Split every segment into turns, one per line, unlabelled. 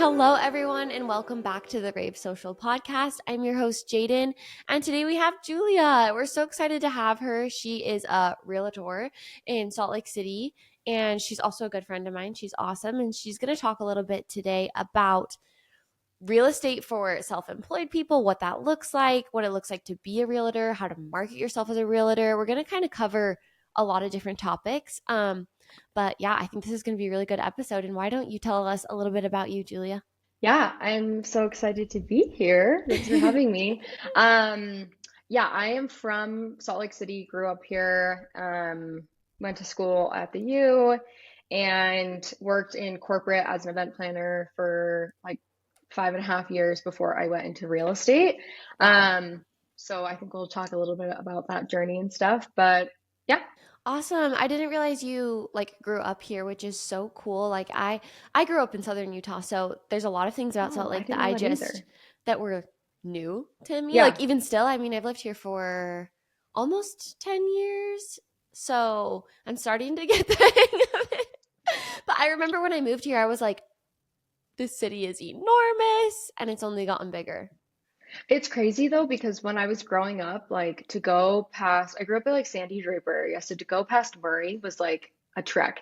Hello, everyone, and welcome back to the Rave Social Podcast. I'm your host, Jaiden, and today we have Julia. We're so excited to have her. She is a realtor in Salt Lake City, and she's also a good friend of mine. She's awesome, and she's going to talk a little bit today about real estate for self-employed people, what that looks like, what it looks like to be a realtor, how to market yourself as a realtor. We're going to kind of cover a lot of different topics. But yeah, I think this is going to be a really good episode. And why don't you tell us a little bit about you, Julia?
Yeah, I'm so excited to be here. Thanks for having me. Um, yeah, I am from Salt Lake City, grew up here, went to school at the U, and worked in corporate as an event planner for like 5.5 years before I went into real estate.
Wow.
So I think we'll talk a little bit about that journey and stuff. But yeah,
Awesome. I didn't realize you grew up here, which is so cool. I grew up in southern Utah, so there's a lot of things about Salt
oh, I
Lake
didn't
that
know that either.
that were new to me.
Yeah,
Like even still, I mean, I've lived here for almost 10 years. So, I'm starting to get the hang of it. But I remember when I moved here, I was like, this city is enormous and it's only gotten bigger.
it's crazy though, because when I was growing up, like to go past, I grew up in like Sandy Draper area, so to go past Murray was like a trek.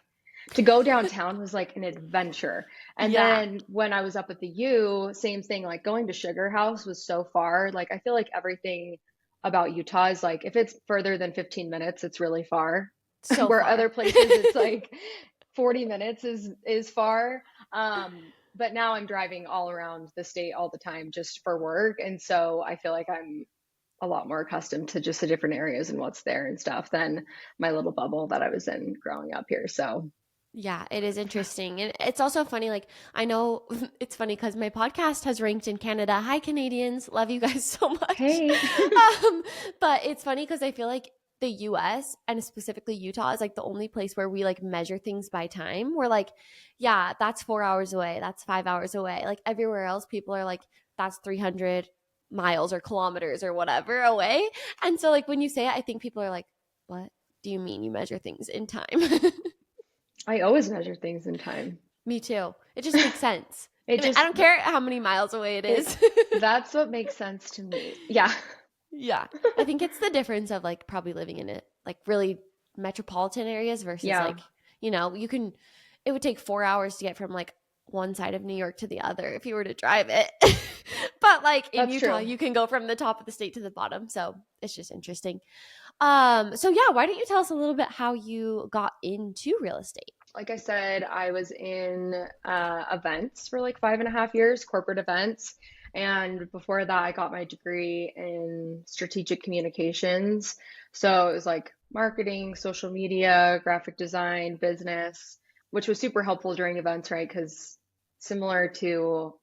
To go downtown was like an adventure. And
Yeah.
then when I was up at the U, same thing, like going to Sugar House was so far. Like I feel like everything about Utah is like if it's further than 15 minutes, it's really far.
So
Where
far.
other places it's like 40 minutes is far. But now I'm driving all around the state all the time just for work. And so I feel like I'm a lot more accustomed to just the different areas and what's there and stuff than my little bubble that I was in growing up here. So
Yeah, it is interesting. And it's also funny. I know it's funny because my podcast has ranked in Canada. Hi, Canadians. Love you guys so much.
hey,
Um, but it's funny because I feel like the US and specifically Utah is like the only place where we like measure things by time. We're like, yeah, that's 4 hours away. That's 5 hours away. Like everywhere else, people are like, that's 300 miles or kilometers or whatever away. And so, like, when you say it, I think people are like, what do you mean you measure things in time?
I always measure things in time.
Me too. It just makes sense.
It
And I
just
don't care how many miles away it
it
is.
that's what makes sense to me. Yeah.
Yeah. I think it's the difference of like probably living in it, like really metropolitan areas versus
Yeah,
like, you can, it would take 4 hours to get from like one side of New York to the other if you were to drive it. But like in
that's
Utah,
true.
you can go from the top of the state to the bottom. So it's just interesting. So yeah, why don't you tell us a little bit how you got into real estate?
Like I said, I was in events for like 5.5 years, corporate events. And before that, I got my degree in strategic communications. So it was like marketing, social media, graphic design, business, which was super helpful during events, right? Because similar to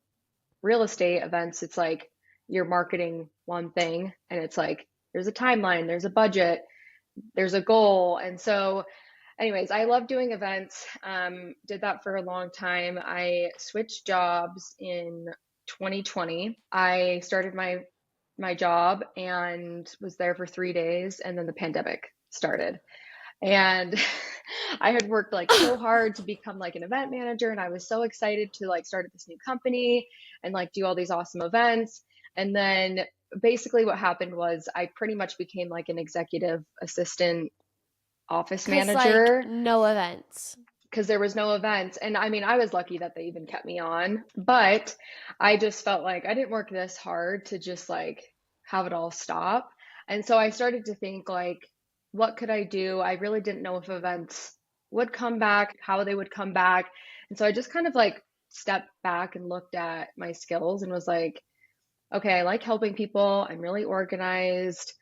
real estate events, it's like you're marketing one thing and it's like there's a timeline, there's a budget, there's a goal. And so anyways, I love doing events. Did that for a long time. I switched jobs in 2020. I started my job and was there for 3 days, and then the pandemic started. And I had worked like so hard to become like an event manager, and I was so excited to like start this new company and like do all these awesome events. And then basically what happened was I pretty much became like an executive assistant office
Cause like
manager
no events.
because there was no events. And I mean, I was lucky that they even kept me on, but I just felt like I didn't work this hard to just like have it all stop. And so I started to think like, what could I do? I really didn't know if events would come back, how they would come back. And so I just kind of like stepped back and looked at my skills and was like, okay, I like helping people. I'm really organized.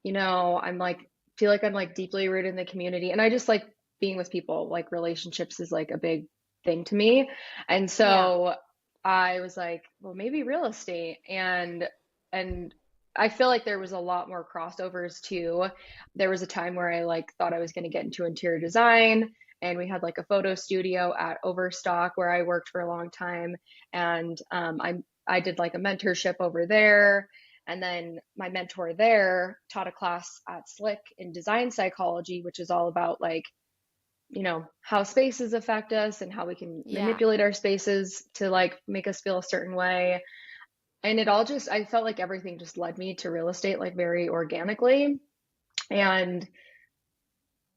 I'm like, feel like I'm like deeply rooted in the community. And I just like being with people, like relationships is like a big thing to me. And
Yeah.
so I was like, well, maybe real estate. And I feel like there was a lot more crossovers too. There was a time where I like thought I was going to get into interior design. And we had like a photo studio at Overstock where I worked for a long time. And I did like a mentorship over there. And then my mentor there taught a class at Slick in design psychology, which is all about like how spaces affect us and how we can
Yeah.
manipulate our spaces to like make us feel a certain way. And it all just, I felt like everything just led me to real estate like very organically. And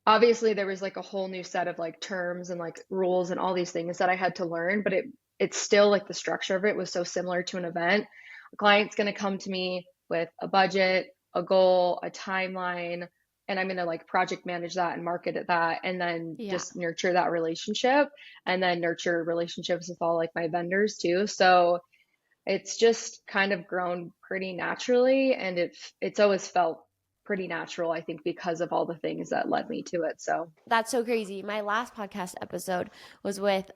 obviously there was like a whole new set of like terms and like rules and all these things that I had to learn, but it's still like the structure of it was so similar to an event. A client's going to come to me with a budget, a goal, a timeline, and I'm going to like project manage that and market at that and then
Yeah.
just nurture that relationship and then nurture relationships with all like my vendors too. So it's just kind of grown pretty naturally and it's always felt pretty natural, I think, because of all the things that led me to it. So
That's so crazy. My last podcast episode was with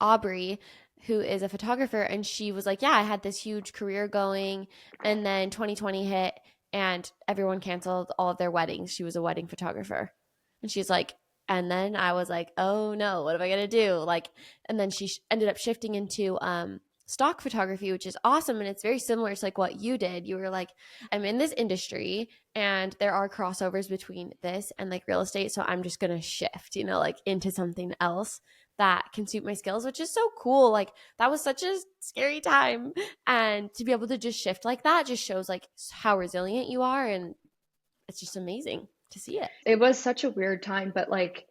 Aubrey, who is a photographer, and she was like, "Yeah, I had this huge career going, and then 2020 hit, and everyone canceled all of their weddings." She was a wedding photographer, and she's like, and then I was like, "Oh no, what am I gonna do?" Like, and then she ended up shifting into stock photography, which is awesome, and it's very similar to like what you did. You were like, "I'm in this industry, and there are crossovers between this and like real estate, so I'm just going to shift, like into something else that can suit my skills," which is so cool. Like that was such a scary time, and to be able to just shift like that just shows like how resilient you are, and it's just amazing to see it.
it was such a weird time, but like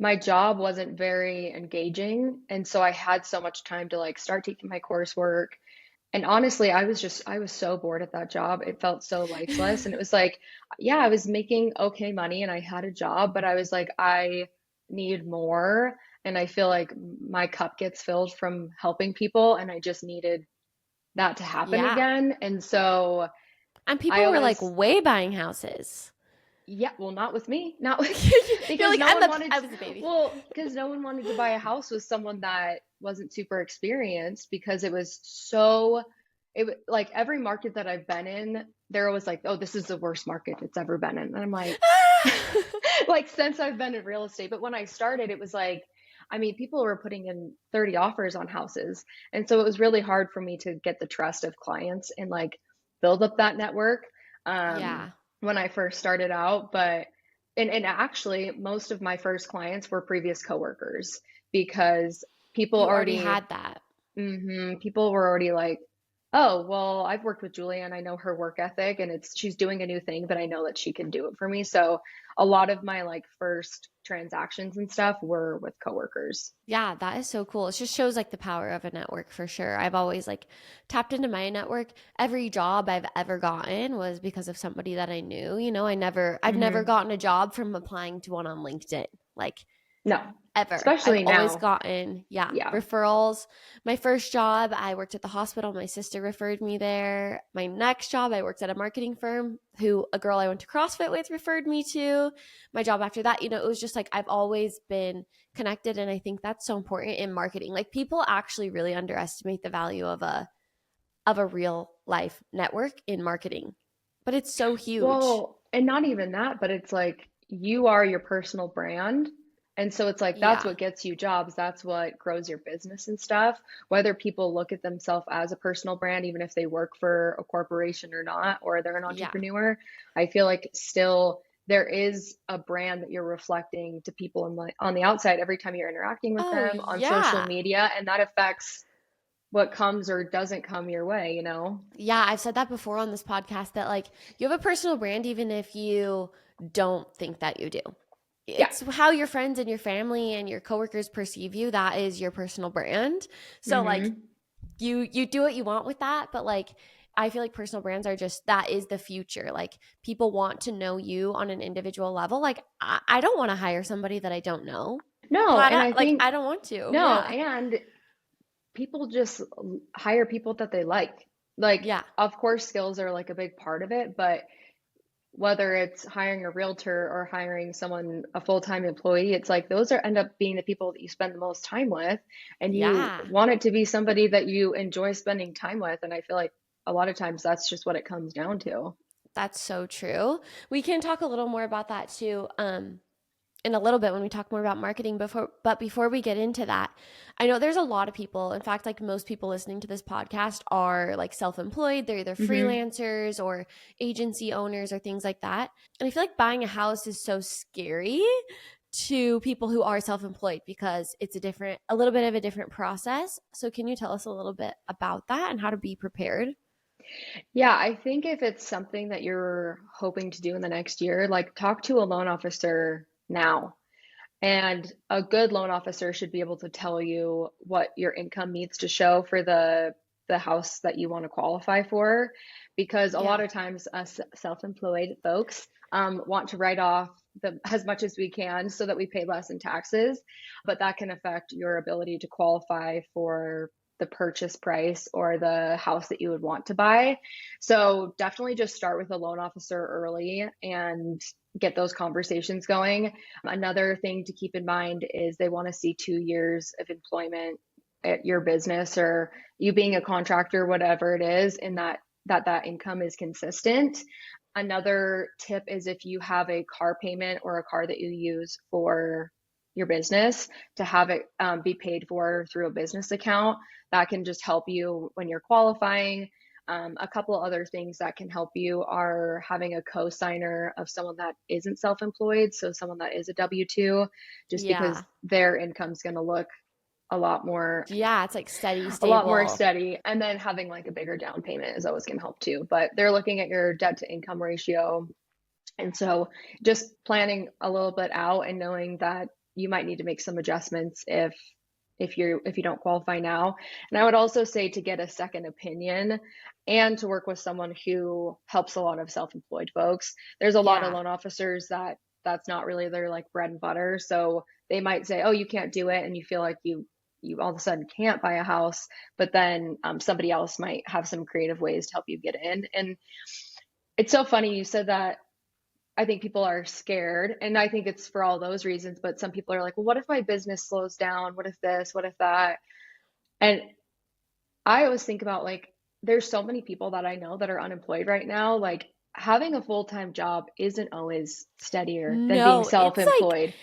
my job wasn't very engaging. And so I had so much time to like start taking my coursework. And honestly, I was so bored at that job. It felt so lifeless. And it was like, yeah, I was making okay money and I had a job, but I was like, I need more. And I feel like my cup gets filled from helping people. And I just needed that to happen
Yeah,
again. And so
and
I
people were like
always,
way buying houses.
yeah, well, not with me, not with,
You're
because
like,
no one wanted
I
to,
was the baby.
well, because no one wanted to buy a house with someone that wasn't super experienced because it was so, like every market that I've been in, they're always like, oh, this is the worst market it's ever been in. And I'm like, like since I've been in real estate. But when I started, it was like, I mean, people were putting in 30 offers on houses. And so it was really hard for me to get the trust of clients and like build up that network
Yeah,
when I first started out. But, and actually, most of my first clients were previous coworkers because people
you already
already,
had that.
people were already like, oh, well, I've worked with Julia and I know her work ethic and she's doing a new thing, but I know that she can do it for me. So a lot of my like first transactions and stuff were with coworkers.
Yeah, that is so cool. It just shows like the power of a network for sure. I've always like tapped into my network. Every job I've ever gotten was because of somebody that I knew. I've never
Hmm.
gotten a job from applying to one on LinkedIn. Like
No,
ever. I've
especially
always
now.
gotten, yeah,
Yeah.
referrals. My first job, I worked at the hospital. My sister referred me there. My next job, I worked at a marketing firm who a girl I went to CrossFit with referred me to. My job after that, it was just like I've always been connected. And I think that's so important in marketing. Like people actually really underestimate the value of a real life network in marketing. But it's so huge.
Well, and not even that, but it's like you are your personal brand. And so it's like that's
Yeah.
what gets you jobs. That's what grows your business and stuff. Whether people look at themselves as a personal brand, even if they work for a corporation or not, or they're an
Yeah.
entrepreneur, I feel like still there is a brand that you're reflecting to people on the outside every time you're interacting with
Oh,
them on social
yeah.
media, and that affects what comes or doesn't come your way, you know?
Yeah, I've said that before on this podcast that like you have a personal brand even if you don't think that you do.
Yeah.
It's how your friends and your family and your coworkers perceive you. That is your personal brand. So like
Hmm.
you do what you want with that, but like I feel like personal brands are just that is the future. Like people want to know you on an individual level. Like I don't want to hire somebody that I don't know.
No,
Flat
and
out,
I
like
think
I don't want to.
no,
Yeah.
and people just hire people that they like. Like,
Yeah.
of course, skills are like a big part of it, but whether it's hiring a realtor or hiring someone, a full-time employee, it's like those are end up being the people that you spend the most time with, and you
Yeah.
want it to be somebody that you enjoy spending time with. And I feel like a lot of times that's just what it comes down to.
That's so true. We can talk a little more about that too in a little bit when we talk more about marketing before we get into that, I know there's a lot of people, in fact like most people listening to this podcast are like self-employed, they're either
Hmm.
freelancers or agency owners or things like that. And I feel like buying a house is so scary to people who are self-employed because it's a little bit of a different process. So can you tell us a little bit about that and how to be prepared?
Yeah, I think if it's something that you're hoping to do in the next year, like talk to a loan officer now. And a good loan officer should be able to tell you what your income needs to show for the house that you want to qualify for, because a lot
Yeah.
of times us self-employed folks want to write off as much as we can so that we pay less in taxes, but that can affect your ability to qualify for the purchase price or the house that you would want to buy. So definitely just start with a loan officer early and get those conversations going. Another thing to keep in mind is they want to see 2 years of employment at your business or you being a contractor, whatever it is, and that income is consistent. Another tip is if you have a car payment or a car that you use for your business, to have it be paid for through a business account. That can just help you when you're qualifying. A couple other things that can help you are having a co-signer of someone that isn't self-employed, so someone that is a W-2, just because
Yeah.
their income's going to look a lot more
Yeah, it's like steady,
a lot more
stable.
steady. And then having like a bigger down payment is always going to help too. But they're looking at your debt to income ratio, and so just planning a little bit out and knowing that you might need to make some adjustments if you don't qualify now. And I would also say to get a second opinion and to work with someone who helps a lot of self-employed folks. There's a lot of
Yeah.
loan officers that's not really their like bread and butter. So they might say, "Oh, you can't do it," and you feel like you all of a sudden can't buy a house, but then somebody else might have some creative ways to help you get in. And it's so funny you said that. I think people are scared, and I think it's for all those reasons. But some people are like, well, what if my business slows down? What if this? What if that? And I always think about like, there's so many people that I know that are unemployed right now. Like, having a full-time job isn't always steadier than being
No,
self-employed.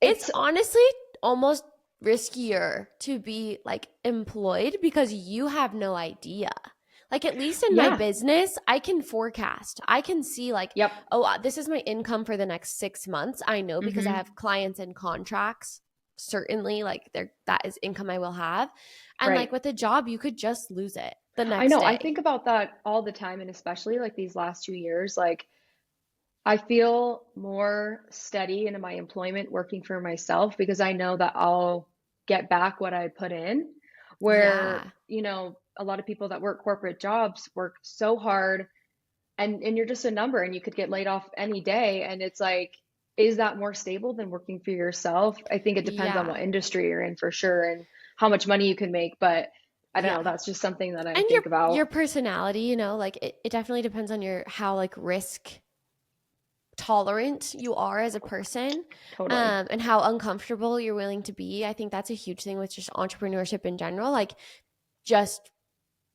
it's
It's,
honestly almost riskier to be like employed because you have no idea. Like at least in my
yeah,
business, I can forecast. I can see like,
yep,
oh, this is my income for the next 6 months. I know because I
hmm,
have clients and contracts. Certainly, like there that is income I will have. And like
right.
with a job, you could just lose it the
I
next
know. I
day.
think about that all the time, and especially like these last 2 years, like I feel more steady in my employment working for myself because I know that I'll get back what I put in. Where,
Yeah.
a lot of people that work corporate jobs work so hard and you're just a number and you could get laid off any day. And it's like, is that more stable than working for yourself? I think it depends on
Yeah.
what industry you're in for sure and how much money you can make. But I don't
Yeah.
know, that's just something that I
And
think
your
about.
personality, like it definitely depends on your how like risk tolerant you are as a person,
Totally.
and how uncomfortable you're willing to be. I think that's a huge thing with just entrepreneurship in general. Like just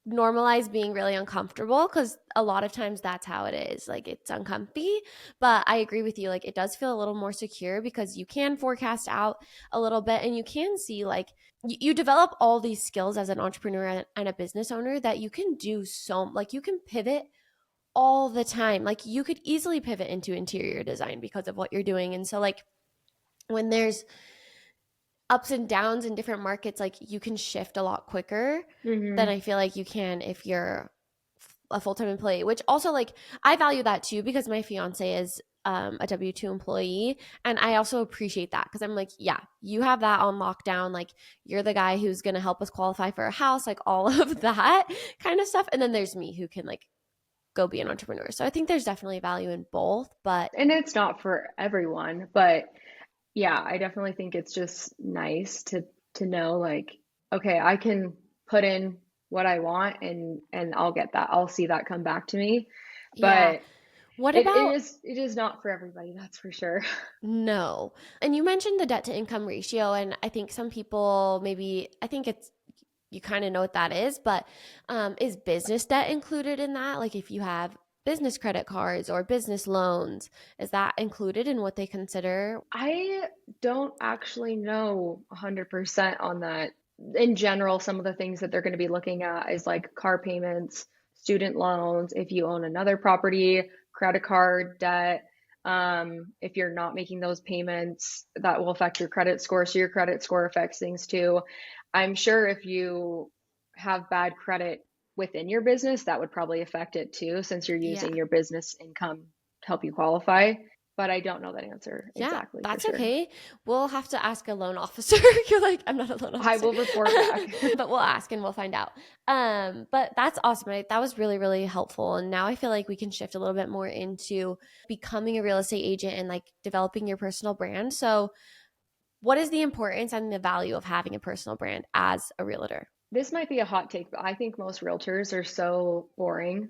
normalize being really uncomfortable because a lot of times that's how it is. Like it's uncomfy. But I agree with you. Like it does feel a little more secure because you can forecast out a little bit and you can see like you develop all these skills as an entrepreneur and a business owner that you can do so like you can pivot all the time. Like you could easily pivot into interior design because of what you're doing. And so like when there's ups and downs in different markets, like you can shift a lot quicker than
Hmm.
I feel like you can if you're a full-time employee, which also like I value that too because my fiance is a W-2 employee. And I also appreciate that because I'm like, yeah, you have that on lockdown. Like you're the guy who's going to help us qualify for a house, like all of that kind of stuff. And then there's me who can like go be an entrepreneur. So I think there's definitely value in both, but
And it's not for everyone, but yeah, I definitely think it's just nice to know like, okay, I can put in what I want and I'll get that. I'll see that come back to me.
yeah.
But
What
it, it
about
is it is not for everybody, that's for sure.
no? And you mentioned the debt to income ratio, and I think some people maybe, I think it's, you kind of know what that is, but is business debt included in that? Like if you have business credit cards or business loans, is that included in what they consider?
I don't actually know 100% on that. In general, some of the things that they're going to be looking at is like car payments, student loans, if you own another property, credit card debt. If you're not making those payments, that will affect your credit score. So your credit score affects things too. I'm sure if you have bad credit within your business, that would probably affect it too, since you're
Yeah.
using your business income to help you qualify. But I don't know that answer
Yeah,
exactly for
that's
sure.
okay. We'll have to ask a loan officer. You're like, I'm not a loan
I
officer.
will report back.
But we'll ask and we'll find out. But that's awesome. That was really, really helpful. And now I feel like we can shift a little bit more into becoming a real estate agent and like developing your personal brand. So, what is the importance and the value of having a personal brand as a realtor?
This might be a hot take, but I think most realtors are so boring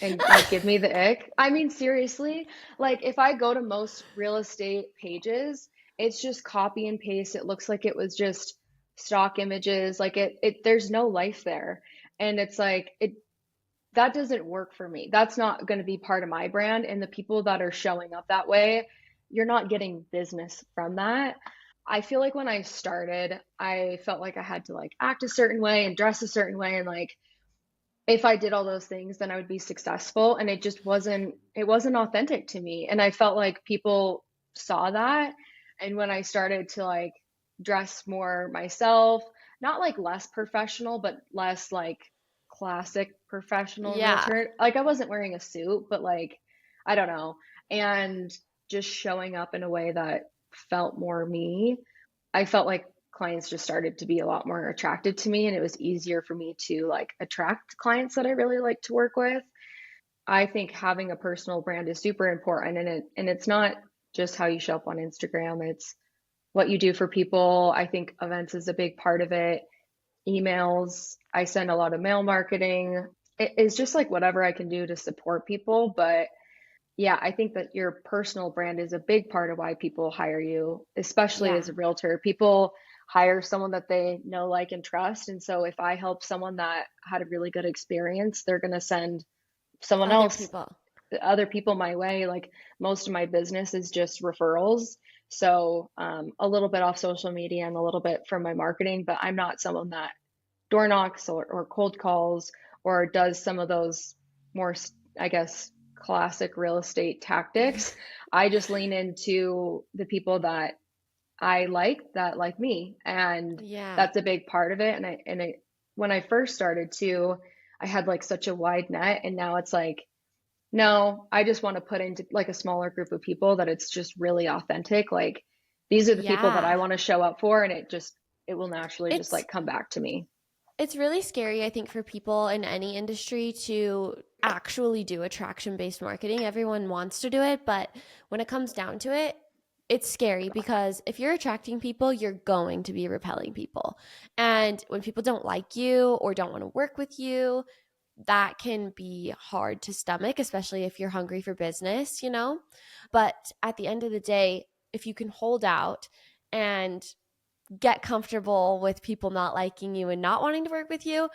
and like give me the ick. I mean, seriously, like if I go to most real estate pages, it's just copy and paste. It looks like it was just stock images. Like there's no life there. And it's like that doesn't work for me. That's not going to be part of my brand. And the people that are showing up that way, you're not getting business from that. I feel like when I started, I felt like I had to like act a certain way and dress a certain way and like if I did all those things, then I would be successful. And it wasn't authentic to me. And I felt like people saw that. And when I started to like dress more myself, not like less professional, but less like classic professional
Yeah.
realtor, like I wasn't wearing a suit, but like, I don't know. And just showing up in a way that felt more me, I felt like clients just started to be a lot more attracted to me and it was easier for me to like attract clients that I really like to work with. I think having a personal brand is super important and it's not just how you show up on Instagram, it's what you do for people. I think events is a big part of it. Emails, I send a lot of mail marketing. It's just like whatever I can do to support people, but yeah, I think that your personal brand is a big part of why people hire you, especially
Yeah.
as a realtor. People hire someone that they know, like, and trust. And so if I help someone that had a really good experience, they're going to send someone
Other
else,
people.
other people my way. Like most of my business is just referrals. So a little bit off social media and a little bit from my marketing, but I'm not someone that door knocks or cold calls or does some of those more, I guess, classic real estate tactics. I just lean into the people that I like that like me. And
Yeah.
that's a big part of it. When I first started too, I had like such a wide net. And now it's like, no, I just want to put into like a smaller group of people that it's just really authentic. Like these are the people that
Yeah.
I want to show up for. And it will naturally just
It's
like come back to me.
it's really scary, I think, for people in any industry to actually do attraction based marketing. Everyone wants to do it, but when it comes down to it, it's scary because if you're attracting people, you're going to be repelling people. And when people don't like you or don't want to work with you, that can be hard to stomach, especially if you're hungry for business, you know? But at the end of the day, if you can hold out and get comfortable with people not liking you and not wanting to work with you,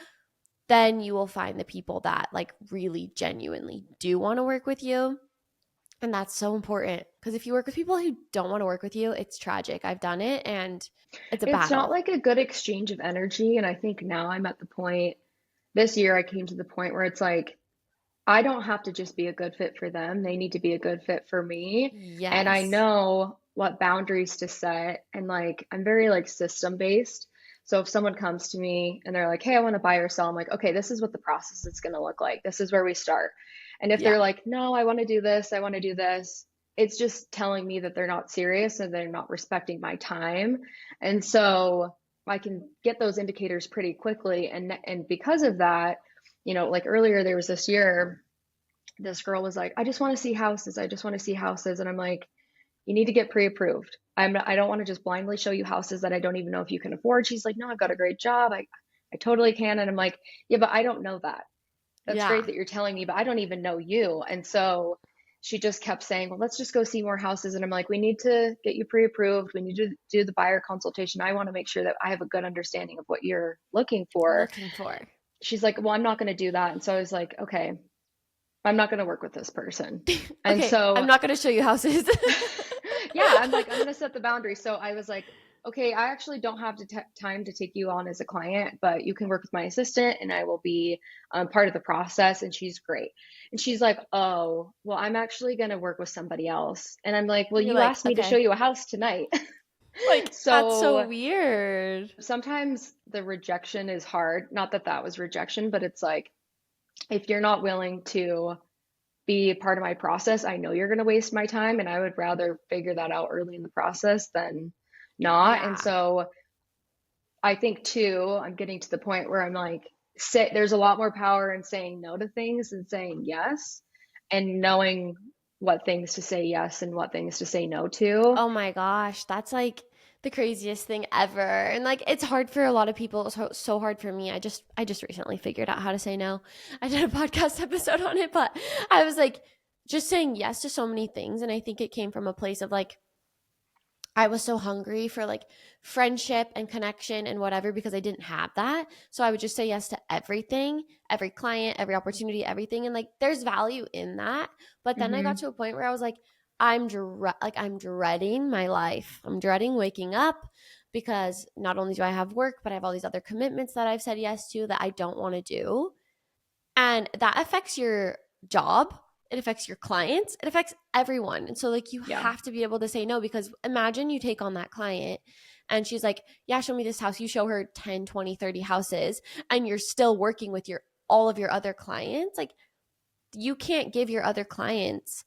then you will find the people that like really genuinely do want to work with you. And that's so important because if you work with people who don't want to work with you, it's tragic. I've done it and it's a
It's not
battle.
like a good exchange of energy. And I think now I'm at the point, this year I came to the point where it's like, I don't have to just be a good fit for them. They need to be a good fit for me. And I
Yes.
know what boundaries to set. And like, I'm very like system based. So if someone comes to me and they're like, hey, I want to buy or sell, I'm like, okay, this is what the process is going to look like. This is where we start. And if they're
Yeah.
like, no, I want to do this, I want to do this, it's just telling me that they're not serious and they're not respecting my time. And so I can get those indicators pretty quickly. And because of that, like earlier there was this year, this girl was like, I just want to see houses. I just want to see houses. And I'm like, you need to get pre-approved. I don't want to just blindly show you houses that I don't even know if you can afford. She's like, no, I've got a great job. I totally can. And I'm like, yeah, but I don't know that. That's great
Yeah.
that you're telling me, but I don't even know you. And so she just kept saying, well, let's just go see more houses. And I'm like, we need to get you pre-approved. We need to do the buyer consultation. I want to make sure that I have a good understanding of what you're looking for.
Looking for.
She's like, well, I'm not going to do that. And so I was like, okay, I'm not going to work with this person. And
Okay. I'm
so,
not going to show you houses.
yeah, I'm like, I'm going to set the boundary. So I was like, okay, I actually don't have time to take you on as a client, but you can work with my assistant and I will be part of the process. And she's great. And she's like, oh, well, I'm actually going to work with somebody else. And I'm like, well,
You're
you
like,
asked me to show
okay.
you a house tonight.
Like, that's so
So
weird.
sometimes the rejection is hard. Not that that was rejection, but it's like, if you're not willing to be a part of my process, I know you're going to waste my time. And I would rather figure that out early in the process than not. And
Yeah.
so I think too, I'm getting to the point where I'm like, there's a lot more power in saying no to things than saying yes, and knowing what things to say yes and what things to say no to.
Oh my gosh, that's like the craziest thing ever. And like it's hard for a lot of people. It's so hard for me. I just recently figured out how to say no. I did a podcast episode on it, but I was like just saying yes to so many things, and I think it came from a place of like I was so hungry for like friendship and connection and whatever because I didn't have that. So I would just say yes to everything, every client, every opportunity, everything. And like there's value in that. But then I got
Hmm.
to a point where I was like, I'm dreading my life. I'm dreading waking up because not only do I have work, but I have all these other commitments that I've said yes to that I don't want to do. And that affects your job, it affects your clients, it affects everyone. And so like you
Yeah.
have to be able to say no, because imagine you take on that client and she's like, yeah, show me this house. You show her 10, 20, 30 houses and you're still working with your all of your other clients. Like you can't give your other clients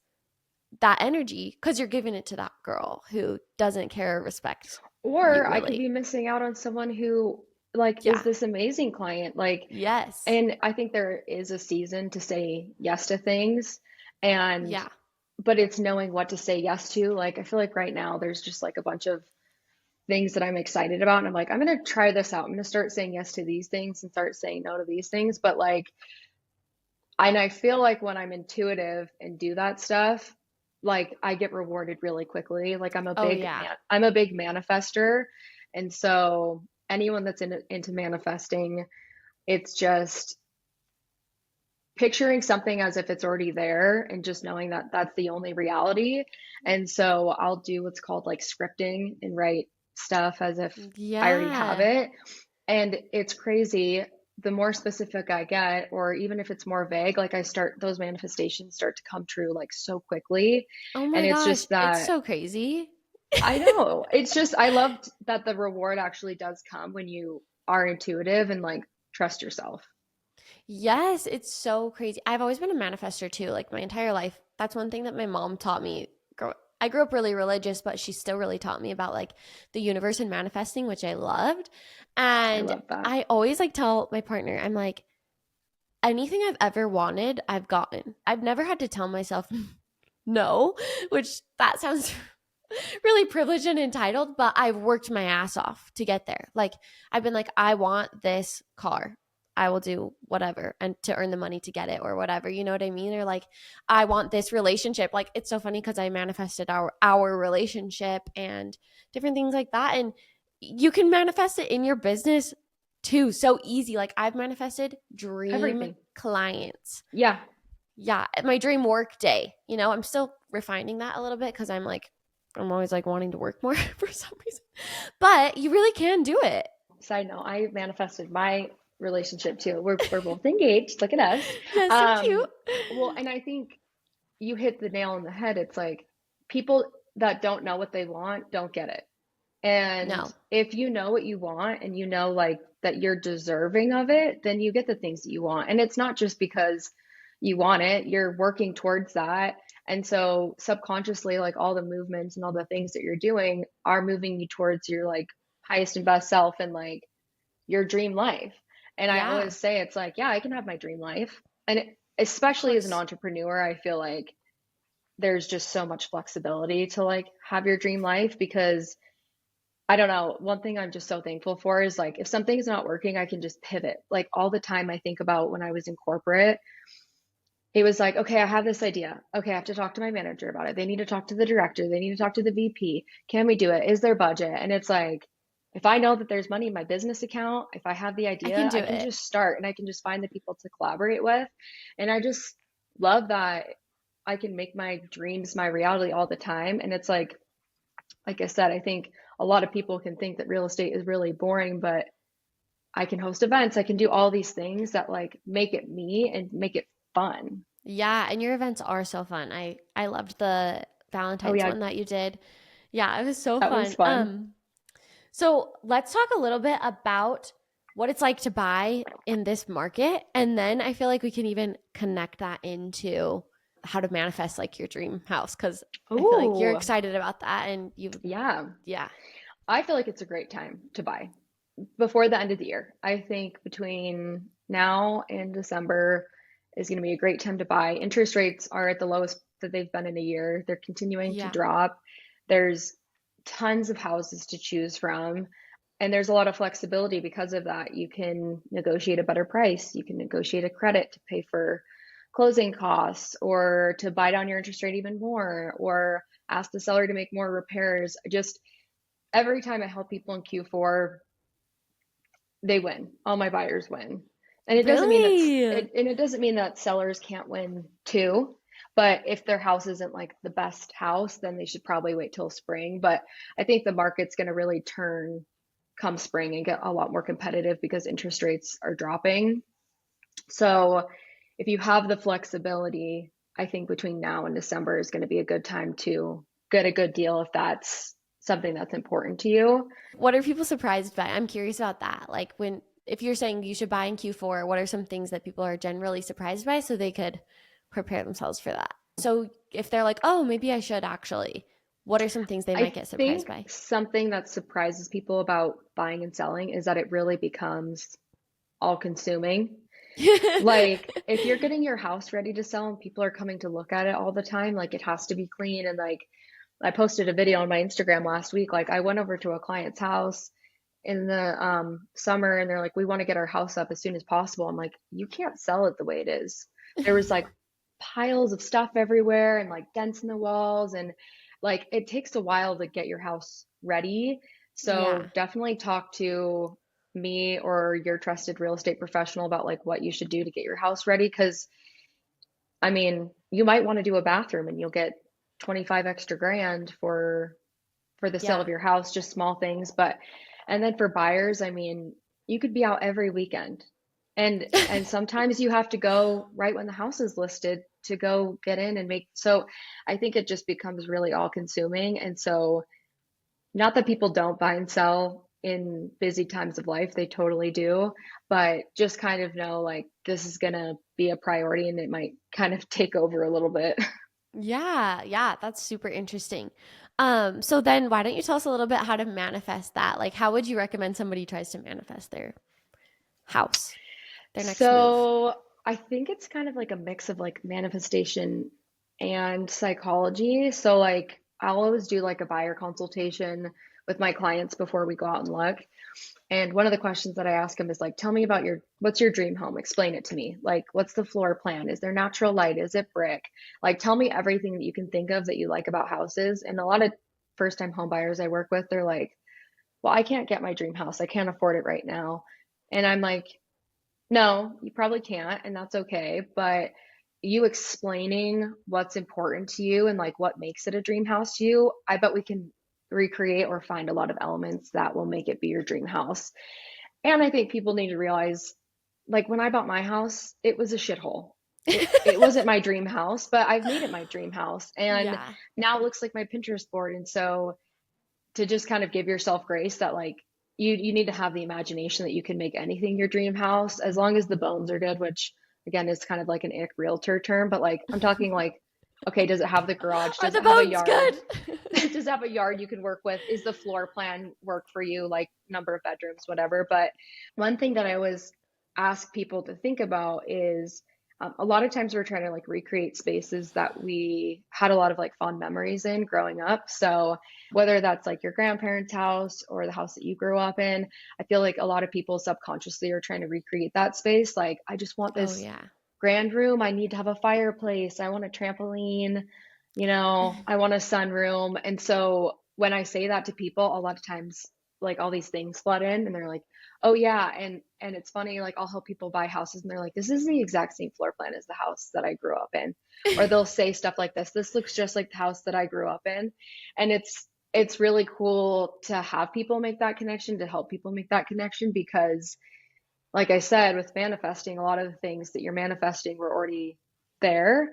that energy because you're giving it to that girl who doesn't care or respect you
Or I could
really.
be missing out on someone who like is
Yeah.
this amazing client. Like,
Yes.
and I think there is a season to say yes to things, and
Yeah.
but it's knowing what to say yes to. Like I feel like right now there's just like a bunch of things that I'm excited about. And I'm like, I'm going to try this out. I'm going to start saying yes to these things and start saying no to these things. But like, and I feel like when I'm intuitive and do that stuff, like I get rewarded really quickly. Like
Oh yeah.
I'm a big manifester. And so anyone that's into manifesting, it's just picturing something as if it's already there and just knowing that that's the only reality. And so I'll do what's called like scripting and write stuff as if I already have
Yeah.
it. And it's crazy. The more specific I get, or even if it's more vague, like those manifestations start to come true like so quickly.
Oh
And
my
it's
gosh,
just
it's
that
so crazy.
I know. It's just, I loved that the reward actually does come when you are intuitive and like trust yourself.
Yes, it's so crazy. I've always been a manifester too, like my entire life. That's one thing that my mom taught me. I grew up really religious, but she still really taught me about like the universe and manifesting, which I loved.
I
And
love that.
I always like tell my partner, I'm like, anything I've ever wanted, I've gotten. I've never had to tell myself no, which that sounds really privileged and entitled, but I've worked my ass off to get there. Like I've been like, I want this car. I will do whatever and to earn the money to get it or whatever. You know what I mean? Or like, I want this relationship. Like it's so funny because I manifested our relationship and different things like that. And you can manifest it in your business too. So easy. Like I've manifested dream
Everything.
clients.
Yeah.
Yeah, my dream work day. You know, I'm still refining that a little bit because I'm always like wanting to work more for some reason. But you really can do it.
Side note, I manifested my relationship too. We're both engaged. Look at us.
Yes, so
Um,
cute.
well, and I think you hit the nail on the head. It's like people that don't know what they want don't get it. And
No.
if you know what you want and you know like that you're deserving of it, then you get the things that you want. And it's not just because you want it, you're working towards that. And so subconsciously, like all the movements and all the things that you're doing are moving you towards your like highest and best self and like your dream life. And I
Yeah,
always say it's like, yeah, I can have my dream life. And
of
especially as an
course.
entrepreneur, I feel like there's just so much flexibility to like have your dream life because I don't know. One thing I'm just so thankful for is like if something's not working, I can just pivot. Like all the time I think about when I was in corporate, it was like, okay, I have this idea. Okay, I have to talk to my manager about it. They need to talk to the director. They need to talk to the VP. Can we do it? Is there budget? And it's like, if I know that there's money in my business account, if I have the
I can
idea,
do
I can
it.
just start and I can just find the people to collaborate with. And I just love that I can make my dreams my reality all the time. And it's like I said, I think a lot of people can think that real estate is really boring, but I can host events. I can do all these things that like make it me and make it fun.
Yeah, and your events are so fun. I loved the
Oh
Valentine's
yeah,
one that you did. Yeah, it was so
that was
fun.
fun.
So let's talk a little bit about what it's like to buy in this market. And then I feel like we can even connect that into how to manifest like your dream house. Cause I feel like you're
Ooh,
excited about that and
yeah.
yeah.
I feel like it's a great time to buy before the end of the year. I think between now and December is going to be a great time to buy. Interest rates are at the lowest that they've been in a year. They're continuing to
Yeah.
drop. There's tons of houses to choose from, and there's a lot of flexibility because of that. You can negotiate a better price. You can negotiate a credit to pay for closing costs or to buy down your interest rate even more or ask the seller to make more repairs. Just every time I help people in Q4, they win. All my buyers win. And it doesn't mean
Really?
it doesn't mean that sellers can't win too. But if their house isn't like the best house, then they should probably wait till spring. But I think the market's going to really turn come spring and get a lot more competitive because interest rates are dropping. So if you have the flexibility, I think between now and December is going to be a good time to get a good deal if that's something that's important to you.
What are people surprised by? I'm curious about that. Like when if you're saying you should buy in Q4, what are some things that people are generally surprised by so they could prepare themselves for that? So if they're like, "Oh, maybe I should actually." What are some things they might
I
get surprised
think
by?
something that surprises people about buying and selling is that it really becomes all consuming. Like, if you're getting your house ready to sell and people are coming to look at it all the time, like it has to be clean. And like, I posted a video on my Instagram last week. Like, I went over to a client's house in the summer and they're like, we want to get our house up as soon as possible. I'm like, you can't sell it the way it is. There was like piles of stuff everywhere and like dents in the walls and like it takes a while to get your house ready. So
Yeah.
definitely talk to me or your trusted real estate professional about like what you should do to get your house ready because I mean, you might want to do a bathroom and you'll get 25 extra grand for the sale
Yeah.
of your house, just small things. But and then for buyers, I mean, you could be out every weekend. And sometimes you have to go right when the house is listed to go get in and make so I think it just becomes really all consuming. And so not that people don't buy and sell in busy times of life, they totally do, but just kind of know like this is gonna be a priority and it might kind of take over a little bit.
Yeah, yeah, that's super interesting. So then why don't you tell us a little bit how to manifest that? Like how would you recommend somebody tries to manifest their house, their next move?
So I think it's kind of like a mix of like manifestation and psychology. So like I'll always do like a buyer consultation with my clients before we go out and look. And one of the questions that I ask them is like, tell me about what's your dream home? Explain it to me. Like, what's the floor plan? Is there natural light? Is it brick? Like, tell me everything that you can think of that you like about houses. And a lot of first time home buyers I work with, they're like, well, I can't get my dream house. I can't afford it right now. And I'm like, no, you probably can't, and that's okay. But you explaining what's important to you and like what makes it a dream house to you, I bet we can recreate or find a lot of elements that will make it be your dream house. And I think people need to realize, like when I bought my house, it was a shithole. It wasn't my dream house, but I've made it my dream house. And
Yeah.
now it looks like my Pinterest board. And so to just kind of give yourself grace that like you need to have the imagination that you can make anything your dream house as long as the bones are good, which again is kind of like an ick realtor term, but like I'm talking like, okay, does it have the garage?
Are
Does
the
it have a
bones
yard?
good?
Does it have a yard you can work with? Is the floor plan work for you? Like number of bedrooms, whatever. But one thing that I always ask people to think about is a lot of times we're trying to like recreate spaces that we had a lot of like fond memories in growing up. So whether that's like your grandparents' house or the house that you grew up in, I feel like a lot of people subconsciously are trying to recreate that space. Like, I just want
Oh
this
yeah.
grand room. I need to have a fireplace. I want a trampoline. I want a sunroom. And so when I say that to people, a lot of times like all these things flood in and they're like, oh yeah. And it's funny, like I'll help people buy houses and they're like, this is the exact same floor plan as the house that I grew up in. Or they'll say stuff like this looks just like the house that I grew up in. And it's really cool to have people make that connection, to help people make that connection because like I said, with manifesting, a lot of the things that you're manifesting were already there.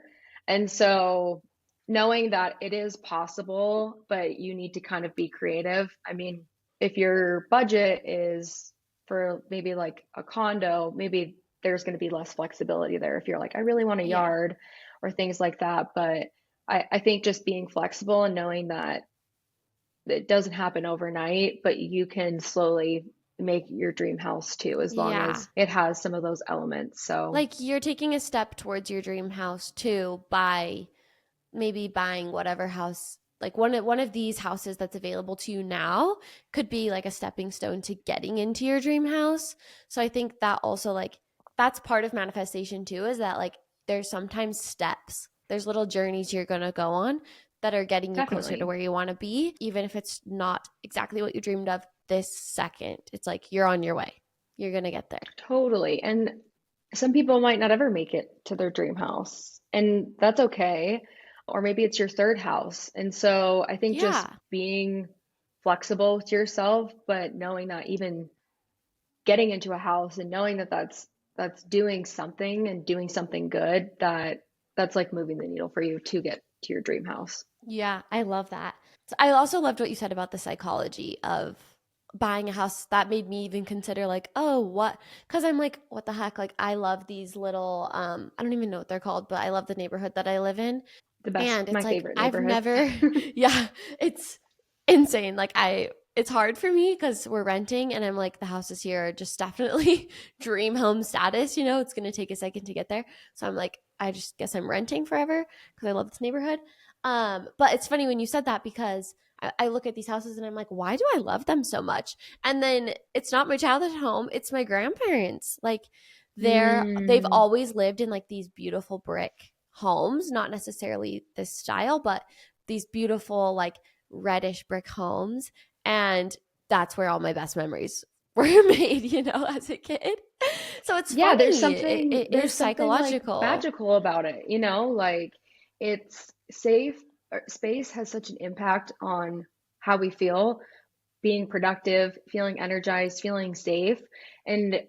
And so knowing that it is possible, but you need to kind of be creative. I mean, if your budget is for maybe like a condo, maybe there's going to be less flexibility there if you're like, I really want a
Yeah.
yard or things like that. But I think just being flexible and knowing that it doesn't happen overnight, but you can slowly make your dream house too, as long
Yeah.
as it has some of those elements. So
Like you're taking a step towards your dream house too by maybe buying whatever house, like one of these houses that's available to you now could be like a stepping stone to getting into your dream house. So I think that also, like, that's part of manifestation too, is that like there's sometimes steps, there's little journeys you're going to go on that are getting you closer to
definitely,
where you want to be, even if it's not exactly what you dreamed of this second. It's like you're on your way, you're going to get there.
totally. And some people might not ever make it to their dream house, and that's okay. Or maybe it's your third house. And so I think just
Yeah.
being flexible with yourself, but knowing that even getting into a house and knowing that that's doing something and doing something good, that's like moving the needle for you to get to your dream house.
Yeah, I love that. So I also loved what you said about the psychology of buying a house. That made me even consider like, oh, what? Because I'm like, what the heck? Like, I love these little, I don't even know what they're called, but I love the neighborhood that I live in.
The best,
And it's
my
like,
favorite
I've
neighborhood.
never, yeah, it's insane. Like, it's hard for me because we're renting and I'm like, the houses here are just definitely dream home status. It's going to take a second to get there. So I'm like, I just guess I'm renting forever because I love this neighborhood. But it's funny when you said that because I look at these houses and I'm like, why do I love them so much? And then it's not my childhood home, it's my grandparents. Like they've
Mm,
always lived in like these beautiful brick homes, not necessarily this style, but these beautiful like reddish brick homes. And that's where all my best memories were made, as a kid. So it's
yeah,
funny. It is
there's something like
psychological.
magical about it, like it's safe. Space has such an impact on how we feel, being productive, feeling energized, feeling safe. And,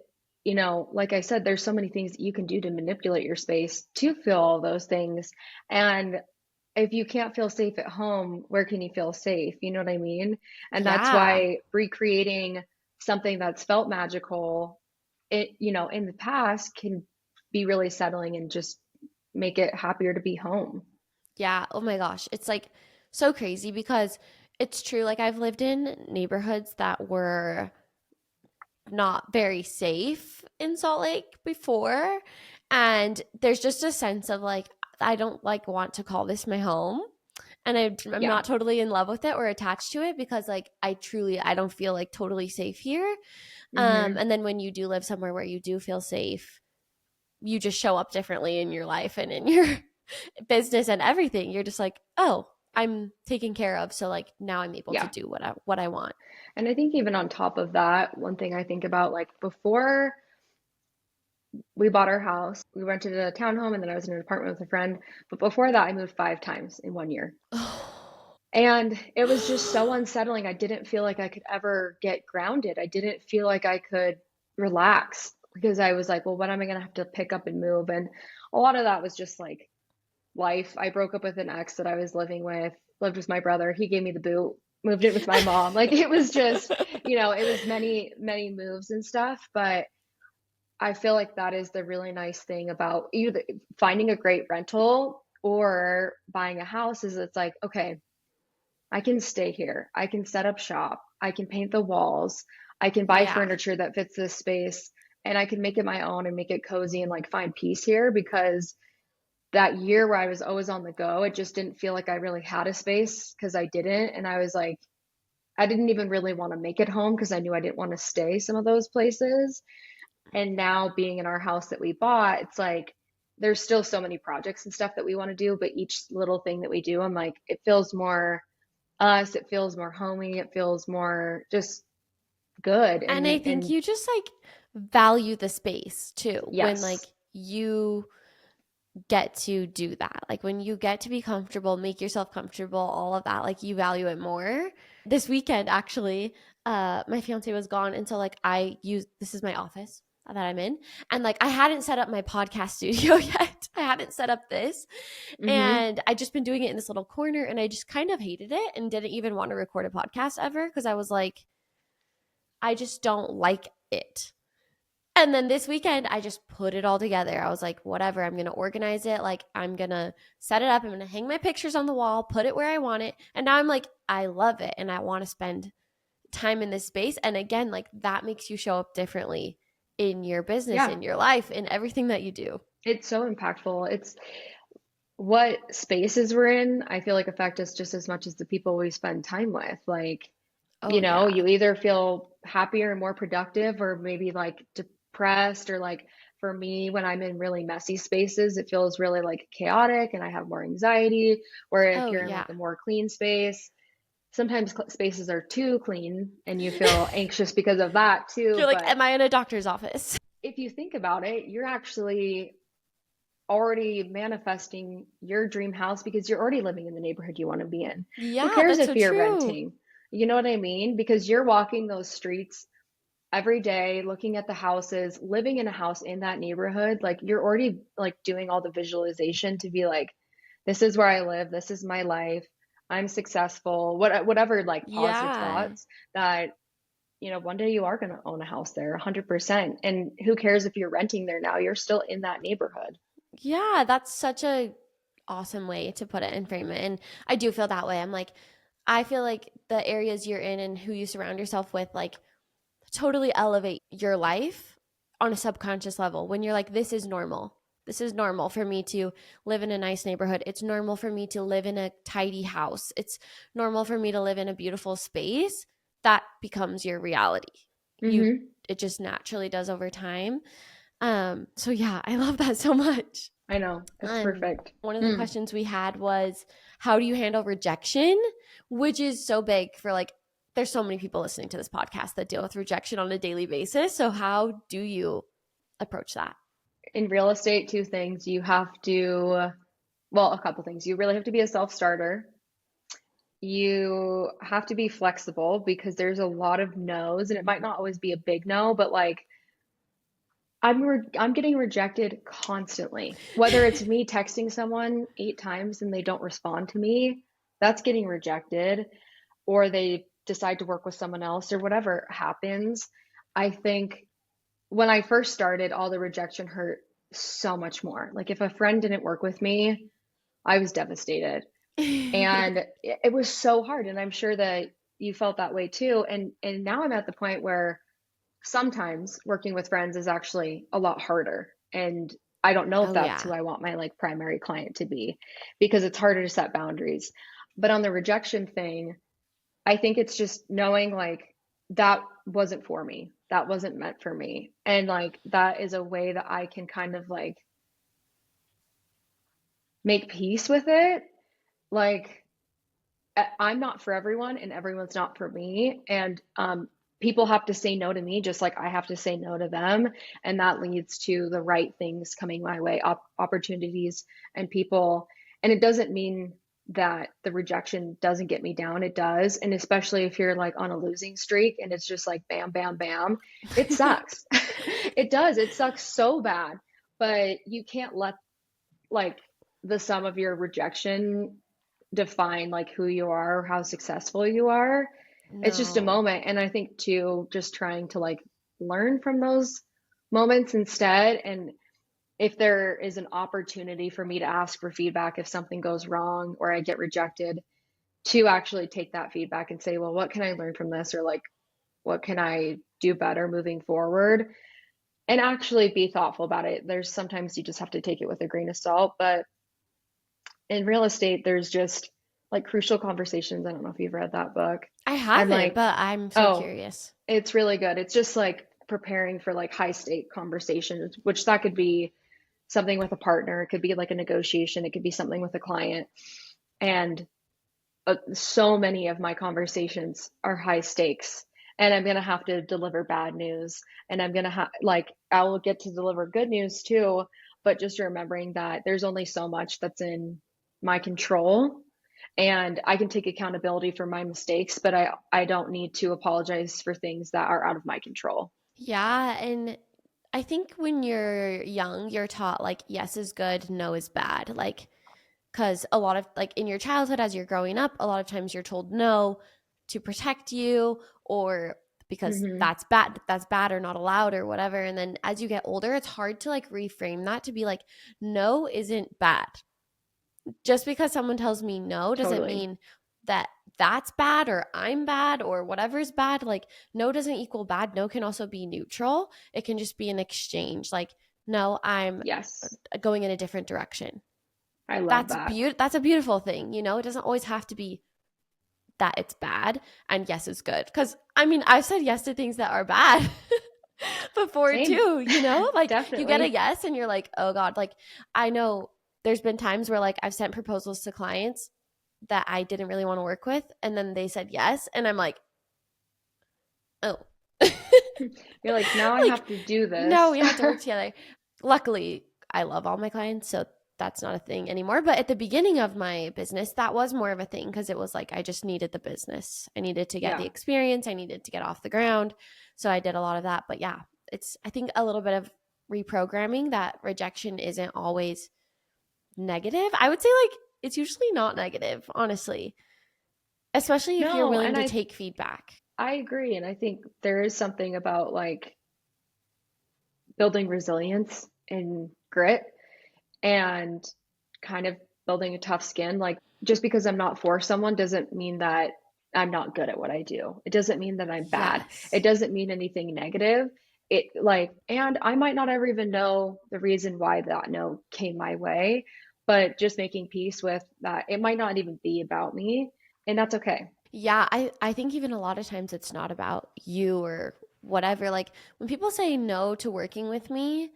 like I said, there's so many things that you can do to manipulate your space to feel all those things. And if you can't feel safe at home, where can you feel safe? You know what I mean? And that's
Yeah.
why recreating something that's felt magical, in the past can be really settling and just make it happier to be home.
Yeah. Oh my gosh. It's like so crazy because it's true. Like I've lived in neighborhoods that were not very safe in Salt Lake before. And there's just a sense of like, I don't like want to call this my home. And I'm
Yeah.
not totally in love with it or attached to it because like I don't feel like totally safe here.
Hmm.
And then when you do live somewhere where you do feel safe, you just show up differently in your life and in your business and everything. You're just like, oh, I'm taken care of. So like now I'm able to
Yeah.
do what I want.
And I think even on top of that, one thing I think about, like before we bought our house, we rented a townhome and then I was in an apartment with a friend. But before that, I moved 5 times in one year. And it was just so unsettling. I didn't feel like I could ever get grounded. I didn't feel like I could relax because I was like, well, when am I going to have to pick up and move? And a lot of that was just like life. I broke up with an ex that I was lived with my brother. He gave me the boot, moved in with my mom. Like it was just, it was many, many moves and stuff. But I feel like that is the really nice thing about either finding a great rental or buying a house is it's like, okay, I can stay here. I can set up shop. I can paint the walls. I can buy
Yeah.
furniture that fits this space and I can make it my own and make it cozy and like find peace here because that year where I was always on the go, it just didn't feel like I really had a space because I didn't. And I was like, I didn't even really want to make it home because I knew I didn't want to stay some of those places. And now being in our house that we bought, it's like there's still so many projects and stuff that we want to do, but each little thing that we do, I'm like, it feels more us, it feels more homey, it feels more just good.
And I think
And
you just like value the space too when like
yes,
you get to do that. Like when you get to be comfortable, make yourself comfortable, all of that, like you value it more. This weekend, actually, my fiance was gone. And so, like, this is my office that I'm in. And like, I hadn't set up my podcast studio yet. I hadn't set up this.
Mm-hmm.
And I just been doing it in this little corner. And I just kind of hated it and didn't even want to record a podcast ever because I was like, I just don't like it. And then this weekend, I just put it all together. I was like, whatever, I'm going to organize it. Like, I'm going to set it up. I'm going to hang my pictures on the wall, put it where I want it. And now I'm like, I love it. And I want to spend time in this space. And again, like that makes you show up differently in your business,
Yeah,
in your life, in everything that you do.
it's so impactful. It's what spaces we're in, I feel like affect us just as much as the people we spend time with. Like,
Oh, yeah.
you either feel happier and more productive or maybe like depressed or like for me when I'm in really messy spaces, it feels really like chaotic and I have more anxiety. Where if
Oh,
you're in
yeah.
like a more clean space, sometimes spaces are too clean and you feel anxious because of that too.
You're like,
But
am I in a doctor's office?
if you think about it, you're actually already manifesting your dream house because you're already living in the neighborhood you want to be in. Who
Yeah,
cares
that's
if
so
you're
true.
renting? You know what I mean? Because you're walking those streets every day, looking at the houses, living in a house in that neighborhood. Like you're already like doing all the visualization to be like, this is where I live, this is my life, I'm successful, whatever like positive
Yeah.
thoughts that one day you are going to own a house there 100%. And who cares if you're renting there now? You're still in that neighborhood.
Yeah, that's such a awesome way to put it and frame it. And I do feel that way. I'm like, I feel like the areas you're in and who you surround yourself with, like, totally elevate your life on a subconscious level when you're like, this is normal. This is normal for me to live in a nice neighborhood. It's normal for me to live in a tidy house. It's normal for me to live in a beautiful space. That becomes your reality. You
Hmm.
it just naturally does over time. So yeah, I love that so much.
I know. It's
And
perfect.
one of the
Mm.
questions we had was, how do you handle rejection? Which is so big for like, there's so many people listening to this podcast that deal with rejection on a daily basis. So, how do you approach that?
In real estate, two things. You have to, well, a couple things. You really have to be a self-starter. You have to be flexible because there's a lot of no's, and it might not always be a big no, but like I'm getting rejected constantly. Whether it's me texting someone 8 times and they don't respond to me, that's getting rejected, or they decide to work with someone else or whatever happens. I think when I first started, all the rejection hurt so much more. Like if a friend didn't work with me, I was devastated. And it was so hard. And I'm sure that you felt that way too. And now I'm at the point where sometimes working with friends is actually a lot harder. And I don't know if
Oh,
that's who
yeah.
I want my like primary client to be because it's harder to set boundaries. But on the rejection thing, I think it's just knowing like that wasn't for me. That wasn't meant for me. And like that is a way that I can kind of like make peace with it. Like I'm not for everyone and everyone's not for me. And people have to say no to me just like I have to say no to them. And that leads to the right things coming my way, opportunities and people. And it doesn't mean that the rejection doesn't get me down. It does. And especially if you're like on a losing streak and it's just like bam, bam, bam, it sucks. It does. It sucks so bad. But you can't let like the sum of your rejection define like who you are or how successful you are. It's just a
No.
moment. And I think too, just trying to like learn from those moments instead. And if there is an opportunity for me to ask for feedback if something goes wrong or I get rejected, to actually take that feedback and say, well, what can I learn from this? Or like, what can I do better moving forward? And actually be thoughtful about it. There's sometimes you just have to take it with a grain of salt, but in real estate, there's just like crucial conversations. I don't know if you've read that book.
I
I'm
haven't,
like,
but I'm so
oh,
curious.
it's really good. It's just like preparing for like high stake conversations, which that could be something with a partner, it could be like a negotiation, it could be something with a client. And so many of my conversations are high stakes. And I'm going to have to deliver bad news. And I'm going to have, like, I will get to deliver good news too. but just remembering that there's only so much that's in my control, and I can take accountability for my mistakes, but I don't need to apologize for things that are out of my control.
Yeah, and I think when you're young, you're taught like yes is good, no is bad. Like, because a lot of like in your childhood as you're growing up, a lot of times you're told no to protect you or because
Hmm.
that's bad or not allowed or whatever. And then as you get older, it's hard to like reframe that to be like, no isn't bad. Just because someone tells me no doesn't
Totally.
mean that that's bad or I'm bad or whatever's bad. Like, no doesn't equal bad. No can also be neutral. It can just be an exchange. Like, no, I'm
Yes,
going in a different direction.
I love that.
That's a beautiful thing. It doesn't always have to be that it's bad and yes is good. Because I mean, I've said yes to things that are bad before
Same.
too. Like you get a
Definitely.
yes and you're like, oh God. Like I know there's been times where like I've sent proposals to clients that I didn't really want to work with, and then they said yes, and I'm like, oh,
You're like, now I
like
have to do
no,
this.
we have to work together. Luckily, I love all my clients, so that's not a thing anymore. But at the beginning of my business, that was more of a thing because it was like I just needed the business. I needed to get the
Yeah,
experience. I needed to get off the ground. So I did a lot of that. But yeah, it's I think a little bit of reprogramming that rejection isn't always negative. I would say like it's usually not negative, honestly, especially if you're
no,
willing
and
to
I
take feedback.
I agree, and I think there is something about like building resilience and grit and kind of building a tough skin. Like, just because I'm not for someone doesn't mean that I'm not good at what I do. It doesn't mean that I'm bad. It
Yes.
doesn't mean anything negative. It like, and I might not ever even know the reason why that no came my way, but just making peace with that. It might not even be about me, and that's okay.
Yeah, I think even a lot of times it's not about you or whatever. Like when people say no to working with me,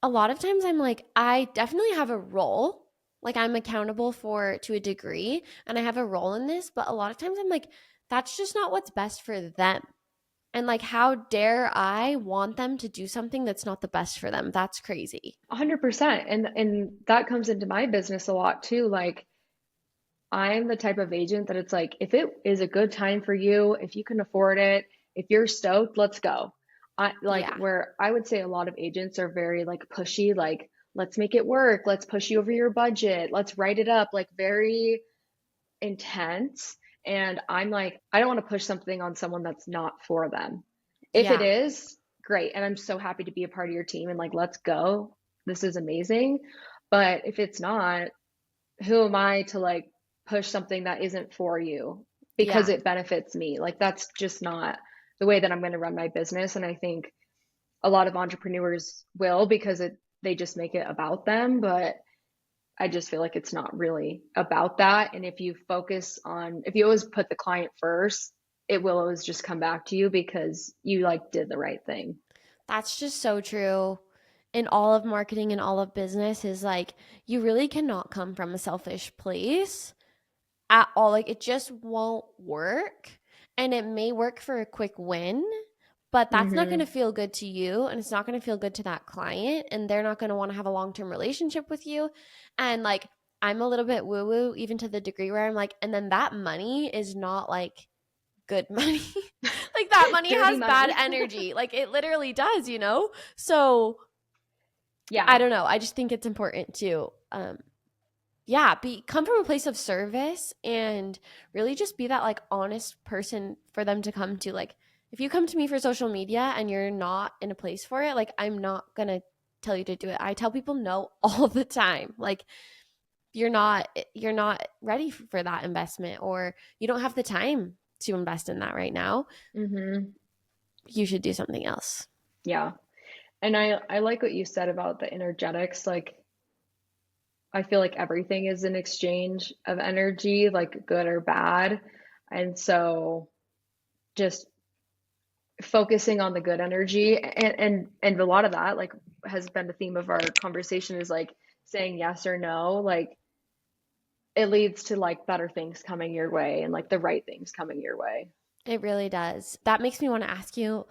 a lot of times I'm like, I definitely have a role. Like I'm accountable for to a degree and I have a role in this, but a lot of times I'm like, that's just not what's best for them. And like, how dare I want them to do something that's not the best for them? That's crazy.
100%. And that comes into my business a lot too. Like, I'm the type of agent that it's like, if it is a good time for you, if you can afford it, if you're stoked, let's go. I like
Yeah.
where I would say a lot of agents are very like pushy, like, let's make it work, let's push you over your budget, let's write it up, like very intense. And I'm like, I don't want to push something on someone that's not for them. If it
Yeah.
is, great. And I'm so happy to be a part of your team and like, let's go. This is amazing. But if it's not, who am I to like push something that isn't for you because
Yeah.
it benefits me? Like, that's just not the way that I'm going to run my business. And I think a lot of entrepreneurs will because they just make it about them. But I just feel like it's not really about that. And if you focus on, if you always put the client first, it will always just come back to you because you like did the right thing.
That's just so true. In all of marketing and all of business is like you really cannot come from a selfish place at all. Like it just won't work. And it may work for a quick win, but that's not going to
Hmm.
feel good to you and it's not going to feel good to that client and they're not going to want to have a long-term relationship with you. And like I'm a little bit woo-woo even to the degree where I'm like and then that money is not like good money. Like that money
Dirty
has bad
money.
energy. Like it literally does. So I
Yeah.
don't know. I just think it's important to yeah, be come from a place of service and really just be that like honest person for them to come to. Like if you come to me for social media and you're not in a place for it, like I'm not going to tell you to do it. I tell people no all the time. Like you're not ready for that investment or you don't have the time to invest in that right now.
Hmm.
You should do something else.
Yeah. And I like what you said about the energetics. Like, I feel like everything is an exchange of energy, like good or bad. And so just focusing on the good energy and a lot of that like has been the theme of our conversation is like saying yes or no. Like, it leads to like better things coming your way and like the right things coming your way.
It really does. That makes me want to ask you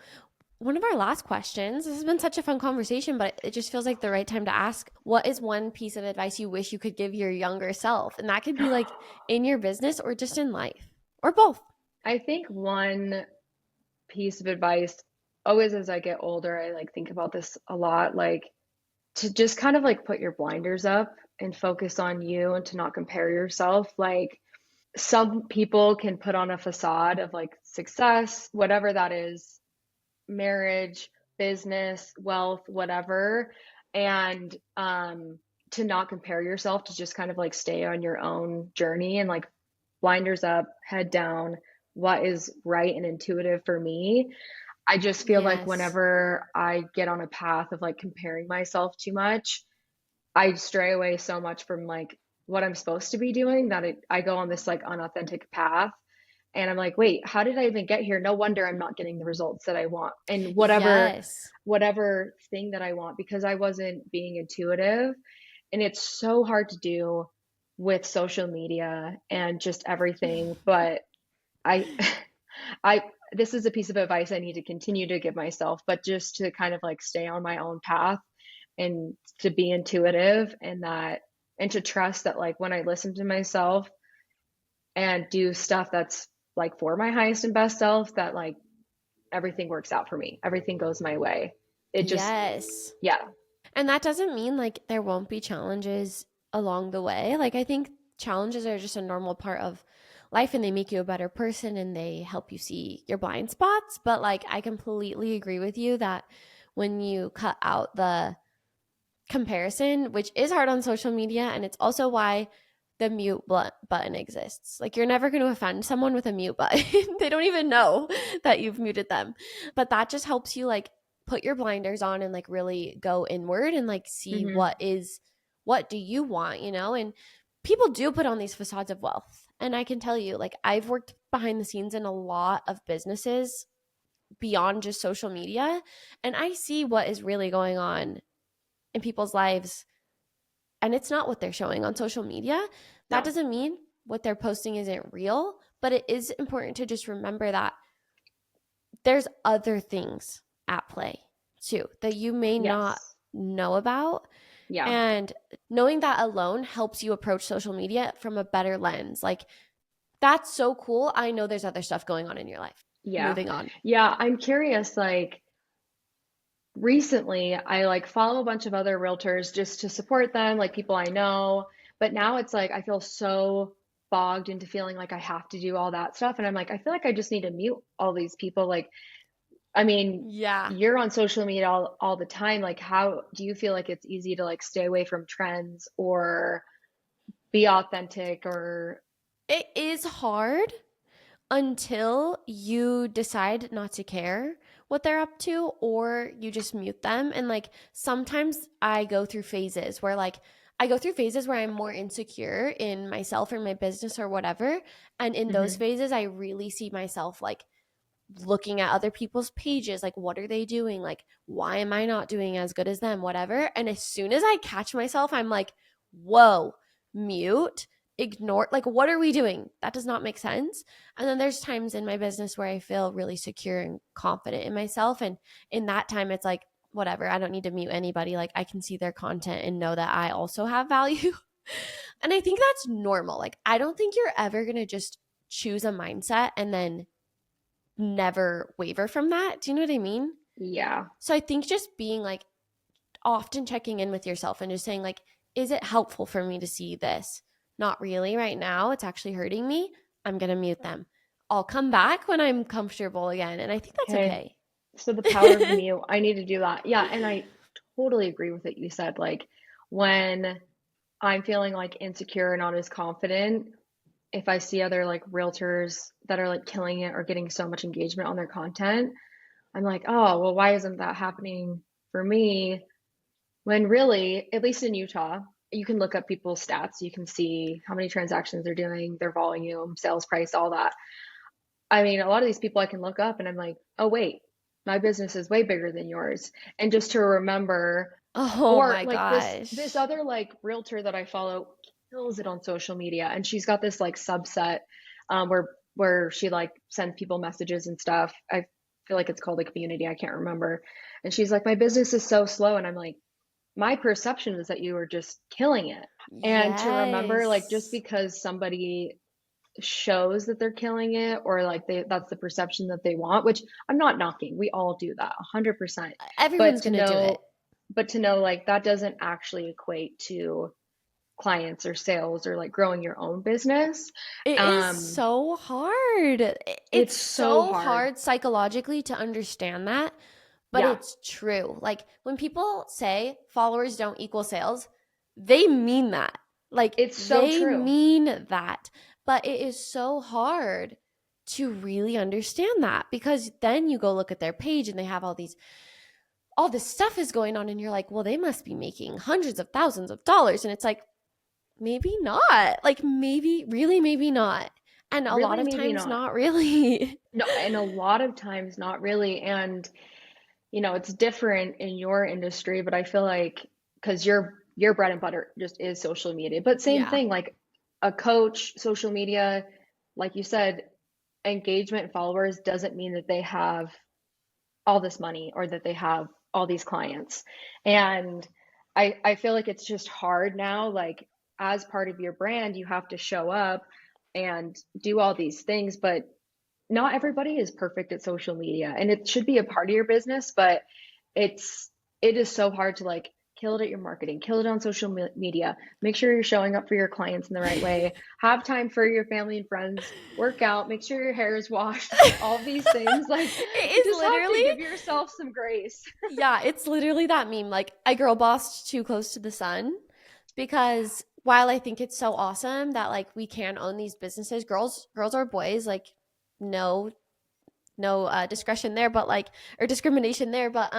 one of our last questions. This has been such a fun conversation, but it just feels like the right time to ask, what is one piece of advice you wish you could give your younger self? And that could be like in your business or just in life or both.
I think one piece of advice, always as I get older, I like think about this a lot, like to just kind of like put your blinders up and focus on you and to not compare yourself. Like some people can put on a facade of like success, whatever that is, marriage, business, wealth, whatever, and to not compare yourself, to just kind of like stay on your own journey and like blinders up, head down, what is right and intuitive for me. I just feel like
Yes.
whenever I get on a path of like comparing myself too much, I stray away so much from like what I'm supposed to be doing that I go on this like unauthentic path. And I'm like, wait, how did I even get here? No wonder I'm not getting the results that I want and
Yes.
whatever thing that I want, because I wasn't being intuitive. And it's so hard to do with social media and just everything. But I I this is a piece of advice I need to continue to give myself, but just to kind of like stay on my own path and to be intuitive, and that and to trust that like when I listen to myself and do stuff that's like for my highest and best self, that like everything works out for me. Everything goes my way. It just,
Yes.
yeah.
And that doesn't mean like there won't be challenges along the way. Like, I think challenges are just a normal part of life and they make you a better person and they help you see your blind spots. But like, I completely agree with you that when you cut out the comparison, which is hard on social media, and it's also why the mute button exists. Like, you're never going to offend someone with a mute button. They don't even know that you've muted them. But that just helps you like put your blinders on and like really go inward and like see
Hmm.
what do you want, you know? And people do put on these facades of wealth. And I can tell you, like, I've worked behind the scenes in a lot of businesses beyond just social media, and I see what is really going on in people's lives, and it's not what they're showing on social media. That
No.
doesn't mean what they're posting isn't real, but it is important to just remember that there's other things at play too that you may not
Yes.
know about.
Yeah.
And knowing that alone helps you approach social media from a better lens. Like, that's so cool. I know there's other stuff going on in your life.
Yeah.
Moving on.
Yeah. I'm curious, like, recently I like follow a bunch of other realtors just to support them, like people I know. But now it's like I feel so bogged into feeling like I have to do all that stuff. And I'm like, I feel like I just need to mute all these people. Like, I mean,
Yeah.
you're on social media all the time. Like, how do you feel like it's easy to like stay away from trends or be authentic or,
It is hard until you decide not to care what they're up to or you just mute them. And like, sometimes I go through phases where like I go through phases where I'm more insecure in myself or my business or whatever, and in those
hmm,
phases I really see myself like looking at other people's pages, like, what are they doing, like, why am I not doing as good as them, whatever. And as soon as I catch myself, I'm like, whoa, mute, ignore, like, what are we doing? That does not make sense. And then there's times in my business where I feel really secure and confident in myself, and in that time it's like, whatever, I don't need to mute anybody, like, I can see their content and know that I also have value. And I think that's normal. Like, I don't think you're ever going to just choose a mindset and then never waver from that. Do you know what I mean?
yeah,
So I think just being like often checking in with yourself and just saying, like, is it helpful for me to see this? Not really right now. It's actually hurting me. I'm going to mute them. I'll come back when I'm comfortable again. And I think that's
okay.
okay.
So the power of mute, I need to do that. Yeah, and I totally agree with what you said. Like when I'm feeling like insecure and not as confident, if I see other like realtors that are like killing it or getting so much engagement on their content, I'm like, oh, well, why isn't that happening for me? When really, at least in Utah, you can look up people's stats. You can see how many transactions they're doing, their volume, sales price, all that. I mean, a lot of these people I can look up and I'm like, oh, wait, my business is way bigger than yours. And just to remember,
Oh
or
my
like this
gosh.
other like realtor that I follow kills it on social media, and she's got this like subset where she like sends people messages and stuff. I feel like it's called a community. I can't remember. And she's like, my business is so slow. And I'm like, my perception is that you were just killing it. And to remember, like, just
Yes.
because somebody shows that they're killing it or like that's the perception that they want, which I'm not knocking. We all do that 100%. But
Everyone's
to
going to do it.
know, but to know like that doesn't actually equate to clients or sales or like growing your own business.
It is
Um,
so hard. It's
it's so
so
hard.
hard psychologically to understand that, but
Yeah,
it's true. Like when people say followers don't equal sales, they mean that. Like
it's so
they
true.
mean that. But it is so hard to really understand that because then you go look at their page and they have all this stuff is going on and you're like, well, they must be making hundreds of thousands of dollars. And it's like, maybe not. Like maybe, really, maybe not. And a lot
Really,
of
maybe
times,
not.
not really.
No, and a lot of times not really. And it's different in your industry, but I feel like because your bread and butter just is social media. But same
Yeah.
thing, like a coach, social media, like you said, engagement and followers doesn't mean that they have all this money or that they have all these clients. And I feel like it's just hard now, like as part of your brand, you have to show up and do all these things, but not everybody is perfect at social media and it should be a part of your business, but it's it is so hard to like kill it at your marketing, kill it on social media, make sure you're showing up for your clients in the right way, have time for your family and friends, work out, make sure your hair is washed, all these things. Like
It
you
is
just have to
literally,
give yourself some grace.
yeah, it's literally that meme. Like, I girl bossed too close to the sun because while I think it's so awesome that like we can own these businesses, girls or boys, like no, no discretion there, but like, or discrimination there, but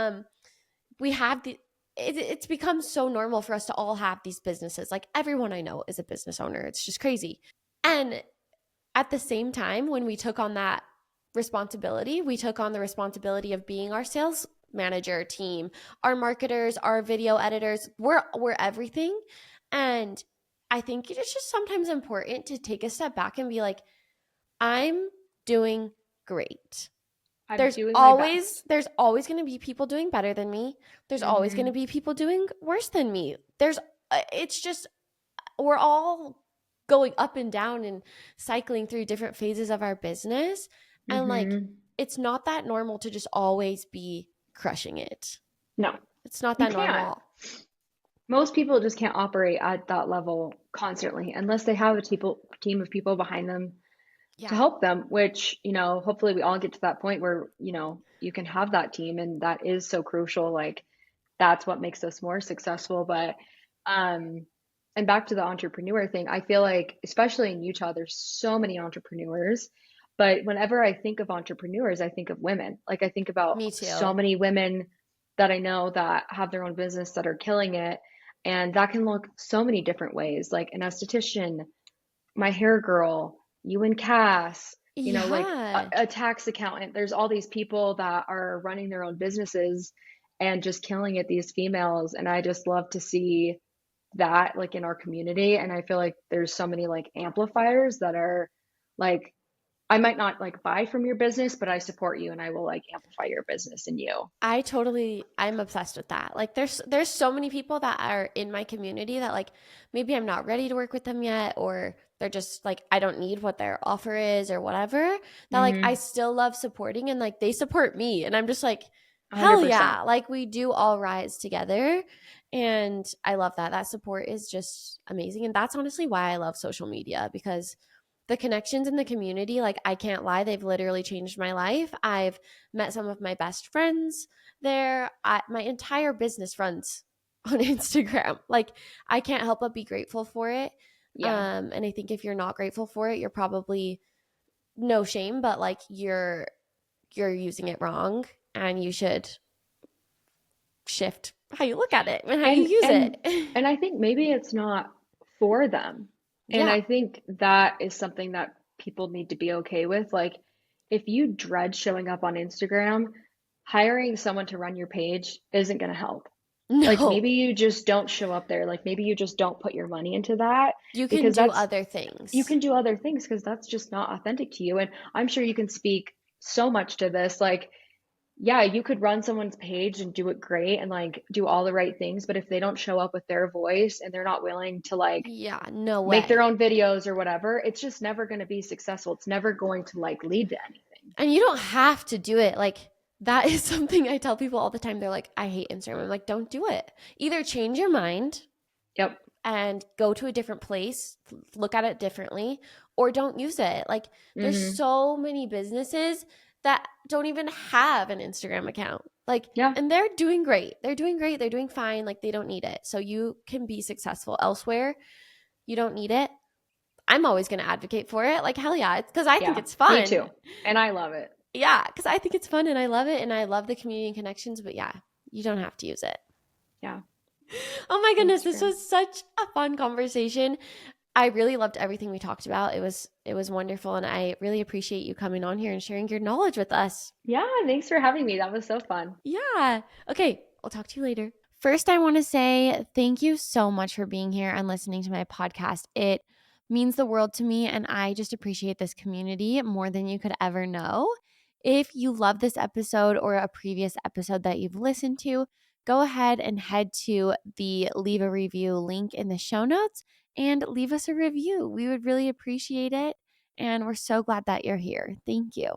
we have it's become so normal for us to all have these businesses. Like everyone I know is a business owner. It's just crazy. And at the same time, when we took on that responsibility, we took on the responsibility of being our sales manager team, our marketers, our video editors. We're everything. And I think it's just sometimes important to take a step back and be like, I'm doing great.
I'm
there's
doing my
always
best.
there's always going to be people doing better than me. There's always going to
Hmm.
be people doing worse than me. It's just we're all going up and down and cycling through different phases of our business, and like
Hmm.
it's not that normal to just always be crushing it.
No,
It's not
you
that
can't.
normal.
Most people just can't operate at that level constantly unless they have a team of people behind them to
Yeah.
help them, which, hopefully we all get to that point where, you can have that team and that is so crucial. Like that's what makes us more successful. But um and back to the entrepreneur thing, I feel like especially in Utah, there's so many entrepreneurs. But whenever I think of entrepreneurs, I think of women. Like I think about
Me
so
too.
many women that I know that have their own business that are killing it. And that can look so many different ways, like an esthetician, my hair girl, you and Cass, like a,
Yeah.
a tax accountant. There's all these people that are running their own businesses and just killing it, these females. And I just love to see that like in our community. And I feel like there's so many like amplifiers that are like, I might not like buy from your business, but I support you and I will like amplify your business and you.
I'm obsessed with that. Like there's so many people that are in my community that like maybe I'm not ready to work with them yet, or they're just like I don't need what their offer is or whatever, that like I
Mm-hmm.
still love supporting, and like they support me and I'm just like hell
100%.
yeah, like we do all rise together. And I love that. That support is just amazing, and that's honestly why I love social media, because the connections in the community, like I can't lie, they've literally changed my life. I've met some of my best friends there. My entire business runs on Instagram. Like I can't help but be grateful for it.
Yeah.
And I think if you're not grateful for it, you're probably, no shame, but like you're using it wrong, and you should shift how you look at it and how you
And
use
and
it.
and I think maybe it's not for them. And
Yeah.
I think that is something that people need to be okay with. Like if you dread showing up on Instagram, hiring someone to run your page isn't going to help. Like
No.
maybe you just don't show up there. Like maybe you just don't put your money into that
You can
because
do
that's
other
you
things.
can do other things because that's just not authentic to you. And I'm sure you can speak so much to this. Like yeah, you could run someone's page and do it great and like do all the right things, but if they don't show up with their voice and they're not willing to like
Yeah, no
make their
way.
own videos or whatever, it's just never going to be successful. It's never going to like lead to anything.
And you don't have to do it. Like, that is something I tell people all the time. They're like, I hate Instagram. I'm like, don't do it. Either change your mind
Yep.
and go to a different place, look at it differently, or don't use it. Like, there's
Hmm.
so many businesses that don't even have an Instagram account. Like,
Yeah.
and they're doing great. They're doing great. They're doing fine. Like, they don't need it. So you can be successful elsewhere. You don't need it. I'm always going to advocate for it. Like, hell yeah, because I think
Yeah.
it's
Me
fun.
too. And I love it.
Yeah, because I think it's fun and I love it and I love the community and connections. But yeah, you don't have to use it.
Yeah.
Oh my goodness, this
Instagram.
was such a fun conversation. I really loved everything we talked about. It was wonderful and I really appreciate you coming on here and sharing your knowledge with us.
Yeah. Thanks for having me. That was so fun.
Yeah. Okay, I'll talk to you later. First, I want to say thank you so much for being here and listening to my podcast. It means the world to me, and I just appreciate this community more than you could ever know. If you love this episode or a previous episode that you've listened to, go ahead and head to the leave a review link in the show notes and leave us a review. We would really appreciate it. And we're so glad that you're here. Thank you.